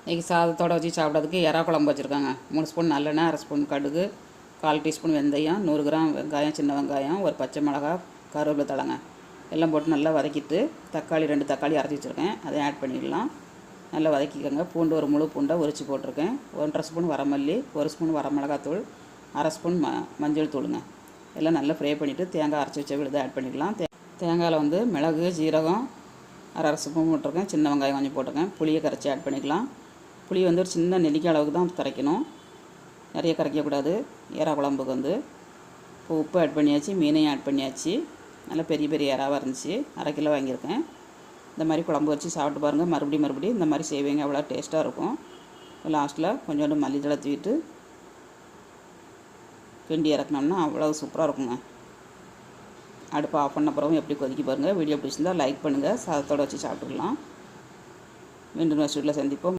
இன்றைக்கி சாதத்தோடு வச்சு சாப்பிட்றதுக்கு எறா குழம்பு வச்சுருக்காங்க. 3 ஸ்பூன் நல்லெண்ணெய், 1/2 ஸ்பூன் கடுகு, 1/4 டீஸ்பூன் வெந்தயம், 100 கிராம் வெங்காயம், சின்ன வெங்காயம், ஒரு பச்சை மிளகா, கருவேப்பிலை தழைங்க எல்லாம் போட்டு நல்லா வதக்கிட்டு தக்காளி 2 தக்காளி அரைச்சி வச்சுருக்கேன், அதையும் ஆட் பண்ணிடலாம். நல்லா வதக்கிக்கோங்க. பூண்டு ஒரு முழு பூண்டை உரித்து போட்டிருக்கேன். 1/2 ஸ்பூன் வரமல்லி, 1 ஸ்பூன் வரமிளகாத்தூள், 1/2 ஸ்பூன் மஞ்சள் தூளுங்க. எல்லாம் நல்லா ஃப்ரை பண்ணிவிட்டு தேங்காய் அரைச்சி வச்ச விழுதை ஆட் பண்ணிக்கலாம். தேங்காயில் வந்து மிளகு, ஜீரகம் 1/2 ஸ்பூன் போட்டிருக்கேன், சின்ன வெங்காயம் கொஞ்சம் போட்டிருக்கேன். புளியை கரைச்சி ஆட் பண்ணிக்கலாம். புளி வந்து ஒரு சின்ன நெல்லிக்காய் அளவுக்கு தான் கரைக்கணும், நிறைய கரைக்கக்கூடாது. எறா குழம்புக்கு வந்து உப்பு ஆட் பண்ணியாச்சு, மீனையும் ஆட் பண்ணியாச்சு. நல்லா பெரிய பெரிய எறாவாக இருந்துச்சு, 1/2 கிலோ வாங்கியிருக்கேன். இந்த மாதிரி குழம்பு வச்சு சாப்பிட்டு பாருங்கள். மறுபடியும் இந்த மாதிரி செய்வீங்க, அவ்வளோ டேஸ்ட்டாக இருக்கும். லாஸ்ட்டில் கொஞ்சோண்டு மல்லித்தழை தூவிட்டு கிண்டி இறக்குனோம்னா அவ்வளோ சூப்பராக இருக்குங்க. அடுப்பை ஆஃப் பண்ண பிறகு எப்படி கொதிக்க பாருங்கள். வீடியோ பிடிச்சிருந்தால் லைக் பண்ணுங்கள். சாதத்தோடு வச்சு சாப்பிட்டுக்கலாம். மீண்டும் நெக்ஸ்ட் வீடியோவில் சந்திப்போம்.